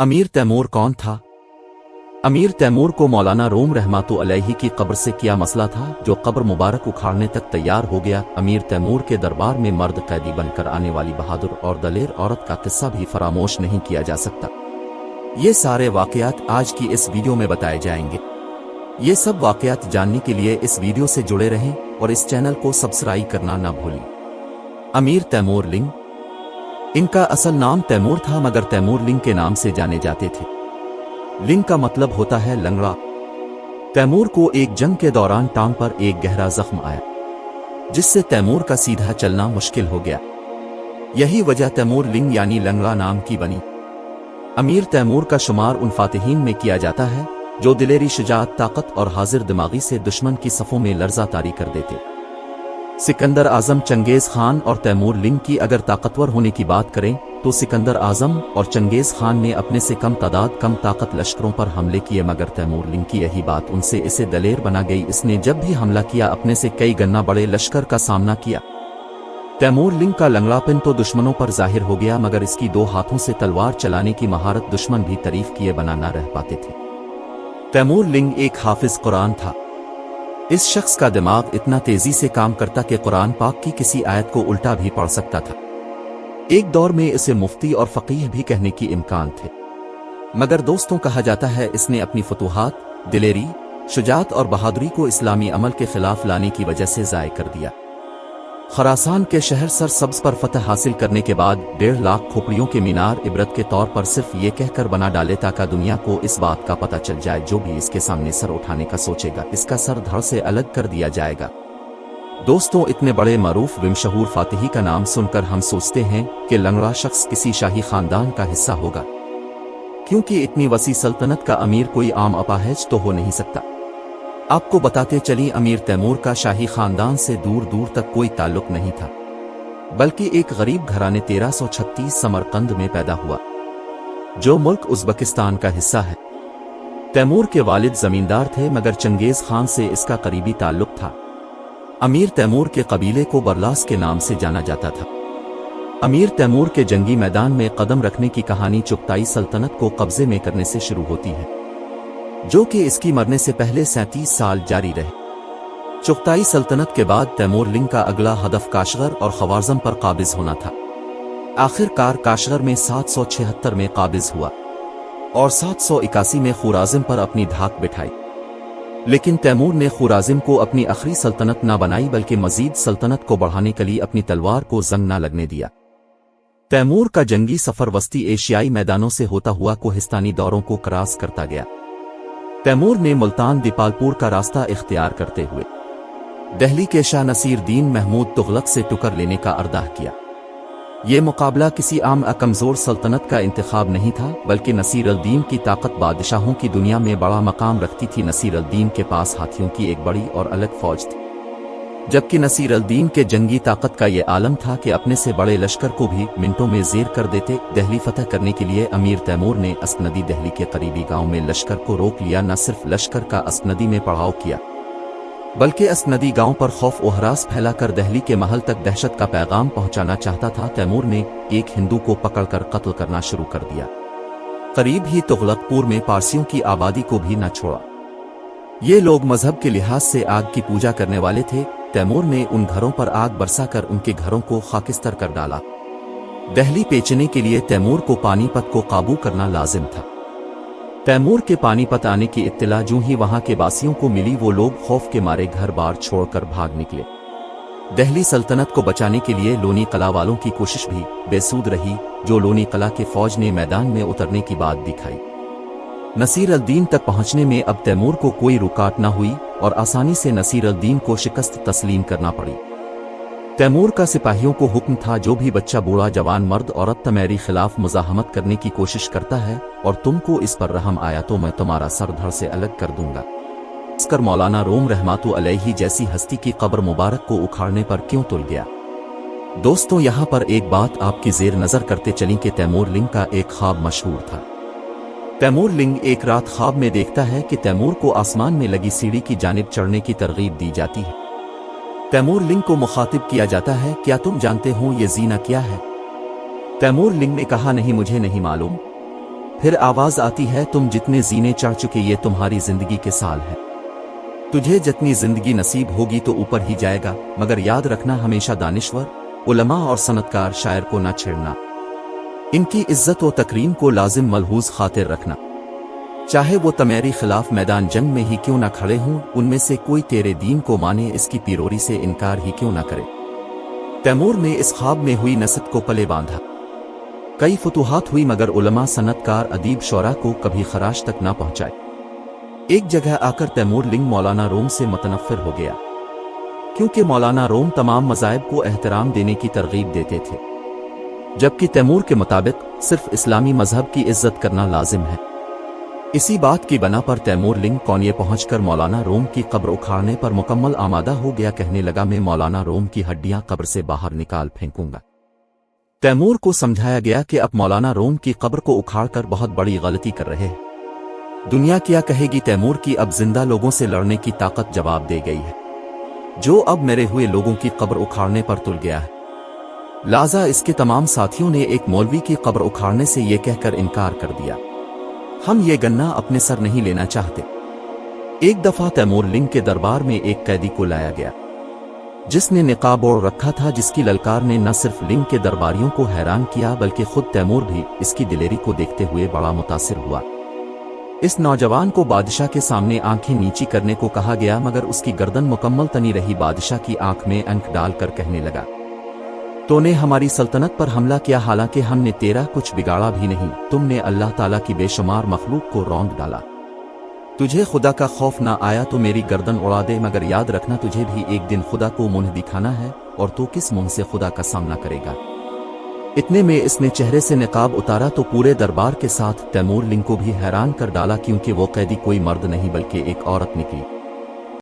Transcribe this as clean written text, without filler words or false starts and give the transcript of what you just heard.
अमीर तैमूर कौन था? अमीर तैमूर को मौलाना रूम रहमतुल्लाह अलैहि की कब्र से क्या मसला था जो कब्र मुबारक उखाड़ने तक तैयार हो गया? अमीर तैमूर के दरबार में मर्द कैदी बनकर आने वाली बहादुर और दलेर औरत का किस्सा भी फरामोश नहीं किया जा सकता। ये सारे वाकयात आज की इस वीडियो में बताए जाएंगे। ये सब वाकयात जानने के लिए इस वीडियो से जुड़े रहें और इस चैनल को सब्सक्राइब करना न भूलें। अमीर तैमूर लिंग। इनका असल नाम तैमूर था मगर तैमूर लिंग के नाम से जाने जाते थे। लिंग का मतलब होता है लंगड़ा। तैमूर को एक जंग के दौरान टांग पर एक गहरा जख्म आया जिससे तैमूर का सीधा चलना मुश्किल हो गया। यही वजह तैमूर लिंग यानी लंगड़ा नाम की बनी। अमीर तैमूर का शुमार उन फातिहीन में किया जाता है जो दिलेरी, शुजाअत, ताकत और हाजिर दिमागी से दुश्मन की सफों में लर्जा तारी कर देते। सिकंदर आजम, चंगेज खान और तैमूर लिंग की अगर ताकतवर होने की बात करें तो सिकंदर आजम और चंगेज खान ने अपने से कम तादाद, कम ताकत लश्करों पर हमले किए मगर तैमूर लिंग की यही बात उनसे इसे दलेर बना गई। इसने जब भी हमला किया अपने से कई गन्ना बड़े लश्कर का सामना किया। तैमूर लिंग का लंगड़ापन तो दुश्मनों पर जाहिर हो गया मगर इसकी दो हाथों से तलवार चलाने की महारत दुश्मन भी तारीफ किए बना न रह पाते थे। तैमूर लिंग एक हाफिज कुरान था। इस शख्स का दिमाग इतना तेजी से काम करता कि कुरान पाक की किसी आयत को उल्टा भी पढ़ सकता था। एक दौर में इसे मुफ्ती और फकीह भी कहने की इम्कान थे मगर दोस्तों कहा जाता है इसने अपनी फतूहात, दिलेरी, शुजाअत और बहादुरी को इस्लामी अमल के खिलाफ लाने की वजह से ज़ाय कर दिया। खरासान के शहर सरसब्ज पर फतह हासिल करने के बाद 1.5 लाख खोपड़ियों के मीनार इबरत के तौर पर सिर्फ ये कहकर बना डाले ताकि दुनिया को इस बात का पता चल जाए जो भी इसके सामने सर उठाने का सोचेगा इसका सर धड़ से अलग कर दिया जाएगा। दोस्तों, इतने बड़े मरूफ विमशहूर फातिही का नाम सुनकर हम सोचते हैं कि लंगड़ा शख्स किसी शाही खानदान का हिस्सा होगा क्योंकि इतनी वसी सल्तनत का अमीर कोई आम अपाहिज तो हो नहीं सकता। आपको बताते चली अमीर तैमूर का शाही खानदान से दूर दूर तक कोई ताल्लुक नहीं था बल्कि एक गरीब घराने 1336 समरकंद में पैदा हुआ जो मुल्क उज़्बेकिस्तान का हिस्सा है। तैमूर के वालिद जमींदार थे मगर चंगेज खान से इसका करीबी ताल्लुक था। अमीर तैमूर के कबीले को बरलास के नाम से जाना जाता था। अमीर तैमूर के जंगी मैदान में कदम रखने की कहानी चुगताई सल्तनत को कब्जे में करने से शुरू होती है जो कि इसकी मरने से पहले 37 साल जारी रहे। चुगताई सल्तनत के बाद तैमूर लिंग का अगला हदफ काशगर और ख्वारज़म पर काबिज होना था। आखिरकार काशगर में 776 में काबिज हुआ और 781 में खुराजिम पर अपनी धाक बिठाई। लेकिन तैमूर ने खुराजिम को अपनी आखिरी सल्तनत न बनाई बल्कि मजीद सल्तनत को बढ़ाने के लिए अपनी तलवार को जंग न लगने दिया। तैमूर का जंगी सफर वस्ती एशियाई मैदानों से होता हुआ कोहिस्तानी दौरों को क्रॉस करता गया। तैमूर ने मुल्तान दीपालपुर का रास्ता इख्तियार करते हुए दिल्ली के शाह नसीर दीन महमूद तुगलक से टुकर लेने का अर्दाह किया। ये मुकाबला किसी आम कमजोर सल्तनत का इंतखाब नहीं था बल्कि नसीर अल दीन की ताकत बादशाहों की दुनिया में बड़ा मकाम रखती थी। नसीर अल दीन के पास हाथियों की एक बड़ी और अलग फौज थी जबकि नसीर अल दीन के जंगी ताकत का ये आलम था कि अपने से बड़े लश्कर को भी मिनटों में ज़ेर कर देते। दिल्ली फतह करने के लिए अमीर तैमूर ने असनदी दिल्ली के करीबी गांव में लश्कर को रोक लिया। न सिर्फ लश्कर का असनदी में पड़ाव किया बल्कि असनदी गांव पर खौफ और हरास फैलाकर दिल्ली के महल तक दहशत का पैगाम पहुंचाना चाहता था। तैमूर ने एक हिंदू को पकड़कर कत्ल करना शुरू कर दिया। करीब ही तुगलकपुर में पारसियों की आबादी को भी न छोड़ा। ये लोग मजहब के लिहाज से आग की पूजा करने वाले थे। तैमूर ने उन घरों पर आग बरसाकर उनके घरों को खाकिस्तर कर डाला। दिल्ली बेचने के लिए तैमूर को पानीपत को काबू करना लाजिम था। तैमूर के पानीपत आने की इत्तला जो ही वहां के बासियों को मिली वो लोग खौफ के मारे घर बार छोड़कर भाग निकले। दिल्ली सल्तनत को बचाने के लिए लोनी कला वालों की कोशिश भी बेसूद रही जो लोनी कला के फौज ने मैदान में उतरने की बात दिखाई। नसीर अल दीन तक पहुंचने में अब तैमूर को कोई रुकावट न हुई और आसानी से नसीर अल दीन को शिकस्त तस्लीम करना पड़ी। तैमूर का सिपाहियों को हुक्म था जो भी बच्चा, बूढ़ा, जवान, मर्द, औरत तुम्हारी खिलाफ मुजाहमत करने की कोशिश करता है और तुमको इस पर रहम आया तो मैं तुम्हारा सर धड़ से अलग कर दूंगा। इसकर मौलाना रूम रहमतुल्लाह अलैहि जैसी हस्ती की कब्र मुबारक को उखाड़ने पर क्यों तुल गया। दोस्तों, यहाँ पर एक बात आपकी जेर नजर करते चली कि तैमूर लिंग का एक ख्वाब मशहूर था। तैमूर लिंग एक रात ख्वाब में देखता है कि तैमूर को आसमान में लगी सीढ़ी की जानिब चढ़ने की तरगीब दी जाती है। तैमूर लिंग को मुखातिब किया जाता है, क्या तुम जानते हो ये जीना क्या है? तैमूर लिंग ने कहा, नहीं, मुझे नहीं मालूम। फिर आवाज आती है, तुम जितने जीने चढ़ चुके ये तुम्हारी जिंदगी के साल है। तुझे जितनी जिंदगी नसीब होगी तो ऊपर ही जाएगा, मगर याद रखना हमेशा दानिश्वर, उलमा और सनतकार शायर को न छेड़ना। इनकी इज्जत व तकरीम को लाजिम मलहूज खातिर रखना। चाहे वो तुम्हारी खिलाफ मैदान जंग में ही क्यों ना खड़े हों, उनमें से कोई तेरे दीन को माने, इसकी पिरोरी से इनकार ही क्यों ना करे। तैमूर ने इस ख्वाब में हुई नसब को पले बांधा। कई फतूहात हुई मगर उलमा, सनतकार, अदीब, शोरा को कभी खराश तक ना पहुंचाए। एक जगह आकर तैमूर लिंग मौलाना रोम से मुतनफ़िर हो गया, क्योंकि मौलाना रोम तमाम मज़ाहिब को एहतराम देने की तरगीब देते थे, जबकि तैमूर के मुताबिक सिर्फ इस्लामी मजहब की इज्जत करना लाजिम है। इसी बात की बना पर तैमूर लिंग कौनिये पहुंचकर मौलाना रोम की कब्र उखाड़ने पर मुकम्मल आमादा हो गया। कहने लगा, मैं मौलाना रोम की हड्डियां कब्र से बाहर निकाल फेंकूंगा। तैमूर को समझाया गया कि अब मौलाना रोम की कब्र को उखाड़कर बहुत बड़ी गलती कर रहे हैं। दुनिया क्या कहेगी। तैमूर की अब जिंदा लोगों से लड़ने की ताकत जवाब दे गई है, जो अब मरे हुए लोगों की कब्र उखाड़ने पर तुल गया है। लाजा इसके तमाम साथियों ने एक मौलवी की कब्र उखाड़ने से यह कहकर इनकार कर दिया, हम ये गन्ना अपने सर नहीं लेना चाहते। एक दफा तैमूर लिंग के दरबार में एक कैदी को लाया गया, जिसने निकाब ओढ़ रखा था, जिसकी ललकार ने न सिर्फ लिंग के दरबारियों को हैरान किया बल्कि खुद तैमूर भी इसकी दिलेरी को देखते हुए बड़ा मुतासिर हुआ। इस नौजवान को बादशाह के सामने आंखें नीची करने को कहा गया, मगर उसकी गर्दन मुकम्मल तनी रही। बादशाह की आंख में अंक डालकर कहने लगा, तूने हमारी सल्तनत पर हमला किया, हालांकि हमने तेरा कुछ बिगाड़ा भी नहीं। तुमने अल्लाह ताला की बेशुमार मखलूक को रौंद डाला। तुझे खुदा का खौफ ना आया तो मेरी गर्दन उड़ा दे, मगर याद रखना तुझे भी एक दिन खुदा को मुंह दिखाना है, और तू किस मुंह से खुदा का सामना करेगा। इतने में इसने चेहरे से निकाब उतारा तो पूरे दरबार के साथ तैमूर लिंग को भी हैरान कर डाला, क्योंकि वो कैदी कोई मर्द नहीं बल्कि एक औरत निकली।